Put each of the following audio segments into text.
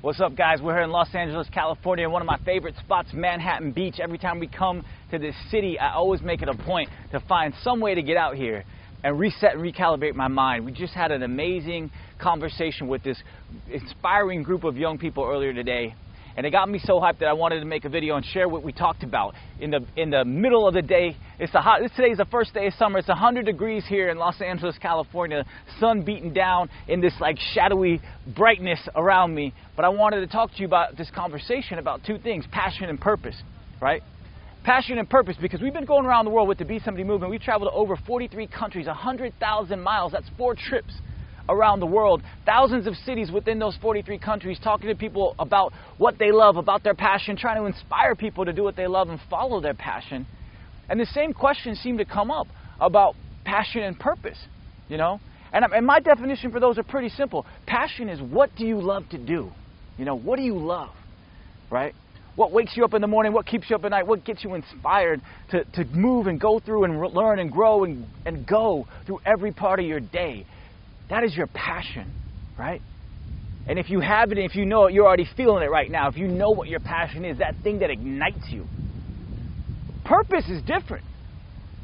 What's up, guys? We're here in Los Angeles, California, one of my favorite spots, Manhattan Beach. Every time we come to this city, I always make it a point to find some way to get out here and reset and recalibrate my mind. We just had an amazing conversation with this inspiring group of young people earlier today, and it got me so hyped that I wanted to make a video and share what we talked about. In the middle of the day, today's the first day of summer. It's 100 degrees here in Los Angeles, California. Sun beating down in this like shadowy brightness around me. But I wanted to talk to you about this conversation about two things: passion and purpose, right? Passion and purpose, because we've been going around the world with the Besomebody movement. We've traveled to over 43 countries, 100,000 miles. That's 4 trips around the world, thousands of cities within those 43 countries, talking to people about what they love, about their passion, trying to inspire people to do what they love and follow their passion. And the same questions seem to come up about passion and purpose, you know? And my definition for those are pretty simple. Passion is, what do you love to do? You know, what do you love, right? What wakes you up in the morning? What keeps you up at night? What gets you inspired to move and go through and learn and grow and go through every part of your day? That is your passion, right? And if you have it, and if you know it, you're already feeling it right now. If you know what your passion is, that thing that ignites you. Purpose is different.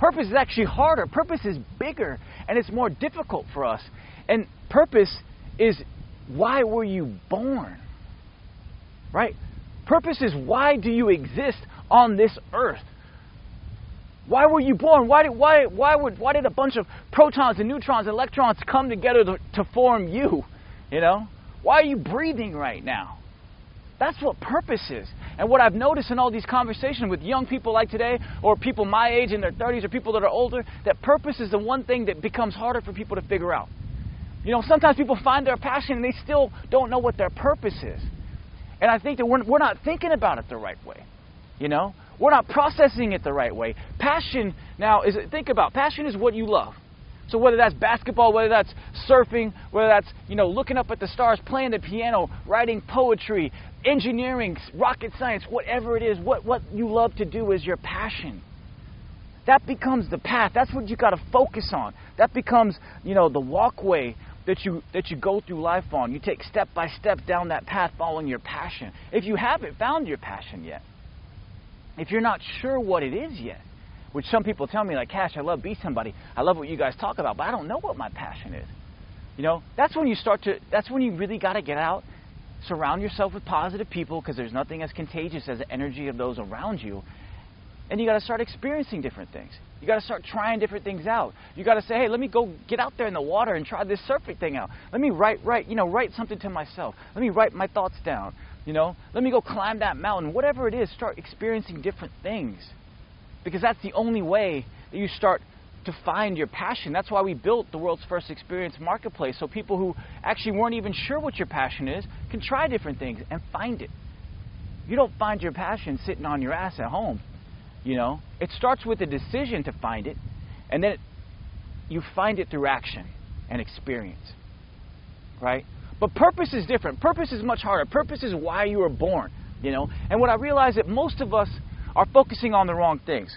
Purpose is actually harder. Purpose is bigger, and it's more difficult for us. And purpose is, why were you born? Right? Purpose is, why do you exist on this earth? Why were you born? Why did a bunch of protons and neutrons and electrons come together to form you? You know? Why are you breathing right now? That's what purpose is. And what I've noticed in all these conversations with young people like today, or people my age in their 30s, or people that are older, that purpose is the one thing that becomes harder for people to figure out. You know, sometimes people find their passion and they still don't know what their purpose is. And I think that we're not thinking about it the right way. You know? We're not processing it the right way. Passion, now, think about, passion is what you love. So whether that's basketball, whether that's surfing, whether that's, you know, looking up at the stars, playing the piano, writing poetry, engineering, rocket science, whatever it is, what you love to do is your passion. That becomes the path. That's what you got to focus on. That becomes, you know, the walkway that you go through life on. You take step by step down that path following your passion. If you haven't found your passion yet, if you're not sure what it is yet, which some people tell me, like, Kash, I love Besomebody. I love what you guys talk about, but I don't know what my passion is. You know, that's when you really got to get out, surround yourself with positive people, because there's nothing as contagious as the energy of those around you. And you got to start experiencing different things. You got to start trying different things out. You got to say, hey, let me go get out there in the water and try this surfing thing out. Let me write something to myself. Let me write my thoughts down. You know, let me go climb that mountain. Whatever it is, start experiencing different things. Because that's the only way that you start to find your passion. That's why we built the world's first experience marketplace, so people who actually weren't even sure what your passion is can try different things and find it. You don't find your passion sitting on your ass at home. You know, it starts with a decision to find it, and then you find it through action and experience. Right? But purpose is different. Purpose is much harder. Purpose is why you were born, you know. And what I realize that most of us are focusing on the wrong things.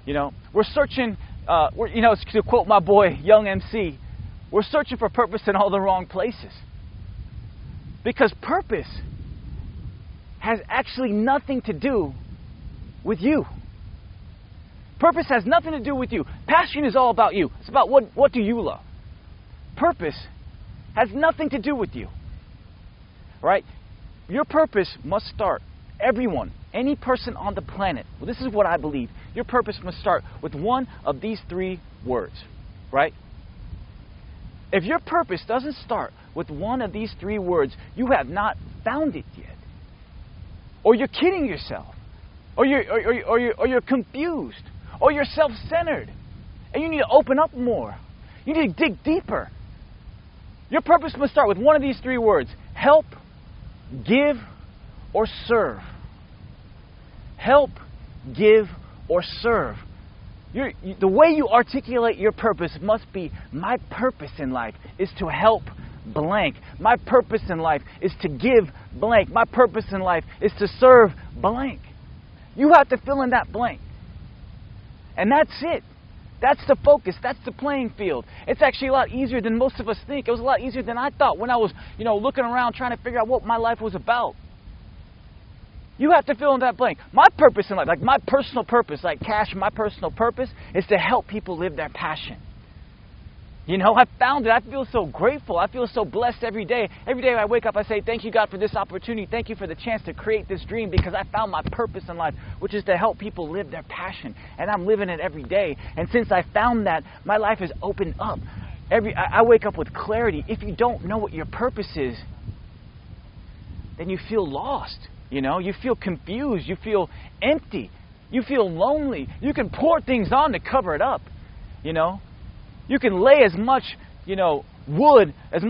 You know, we're searching, to quote my boy, Young MC, we're searching for purpose in all the wrong places. Because purpose has actually nothing to do with you. Purpose has nothing to do with you. Passion is all about you. It's about what do you love. Purpose has nothing to do with you. Right? Your purpose must start. Everyone, any person on the planet, well, this is what I believe. Your purpose must start with one of these 3 words. Right? If your purpose doesn't start with one of these 3 words, you have not found it yet. Or you're kidding yourself. Or you're confused. Or you're self-centered. And you need to open up more. You need to dig deeper. Your purpose must start with one of these 3 words: help, give, or serve. Help, give, or serve. The way you articulate your purpose must be, my purpose in life is to help blank. My purpose in life is to give blank. My purpose in life is to serve blank. You have to fill in that blank. And that's it. That's the focus. That's the playing field. It's actually a lot easier than most of us think. It was a lot easier than I thought when I was, looking around trying to figure out what my life was about. You have to fill in that blank. My purpose in life, like my personal purpose, like Kash, my personal purpose is to help people live their passion. I found it. I feel so grateful. I feel so blessed every day. Every day I wake up, I say, thank you, God, for this opportunity. Thank you for the chance to create this dream, because I found my purpose in life, which is to help people live their passion. And I'm living it every day. And since I found that, my life has opened up. I wake up with clarity. If you don't know what your purpose is, then you feel lost. You feel confused. You feel empty. You feel lonely. You can pour things on to cover it up. You can lay as much, wood, as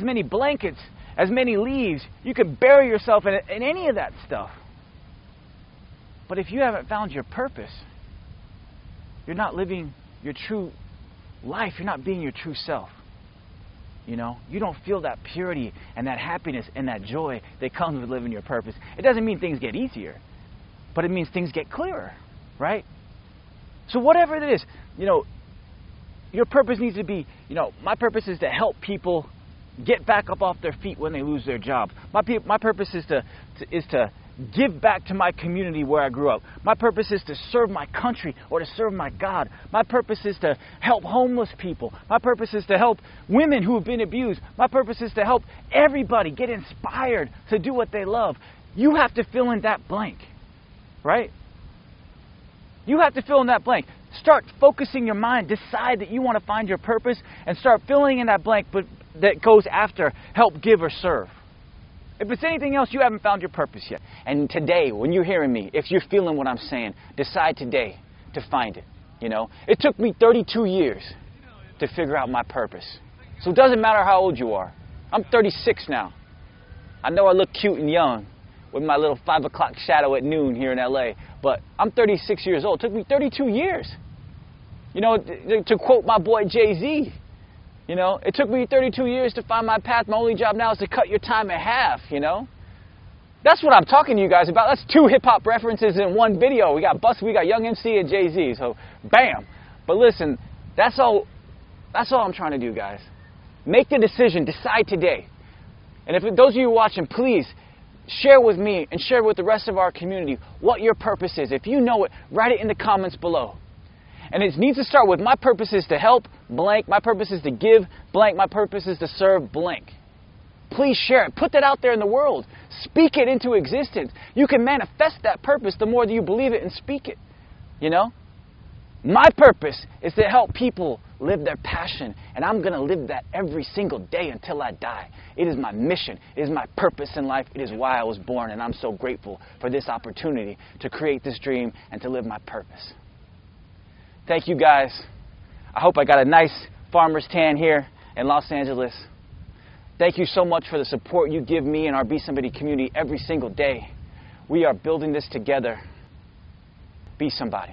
many blankets, as many leaves. You can bury yourself in any of that stuff. But if you haven't found your purpose, you're not living your true life. You're not being your true self. You don't feel that purity and that happiness and that joy that comes with living your purpose. It doesn't mean things get easier, but it means things get clearer, right? So whatever it is, your purpose needs to be, my purpose is to help people get back up off their feet when they lose their job. My purpose is to give back to my community where I grew up. My purpose is to serve my country or to serve my God. My purpose is to help homeless people. My purpose is to help women who have been abused. My purpose is to help everybody get inspired to do what they love. You have to fill in that blank, right? You have to fill in that blank. Start focusing your mind. Decide that you want to find your purpose and start filling in that blank but that goes after help, give, or serve. If it's anything else, you haven't found your purpose yet. And today, when you're hearing me, if you're feeling what I'm saying, decide today to find it. It took me 32 years to figure out my purpose. So it doesn't matter how old you are. I'm 36 now. I know I look cute and young with my little 5 o'clock shadow at noon here in LA, but I'm 36 years old. It took me 32 years. To quote my boy Jay-Z, it took me 32 years to find my path. My only job now is to cut your time in half, That's what I'm talking to you guys about. That's 2 hip-hop references in one video. We got Young MC and Jay-Z, so bam. But listen, that's all I'm trying to do, guys. Make the decision. Decide today. And if those of you watching, please share with me and share with the rest of our community what your purpose is. If you know it, write it in the comments below. And it needs to start with my purpose is to help, blank. My purpose is to give, blank. My purpose is to serve, blank. Please share it. Put that out there in the world. Speak it into existence. You can manifest that purpose the more that you believe it and speak it. My purpose is to help people live their passion, and I'm going to live that every single day until I die. It is my mission. It is my purpose in life. It is why I was born, and I'm so grateful for this opportunity to create this dream and to live my purpose. Thank you, guys. I hope I got a nice farmer's tan here in Los Angeles. Thank you so much for the support you give me and our Besomebody community every single day. We are building this together. Be somebody.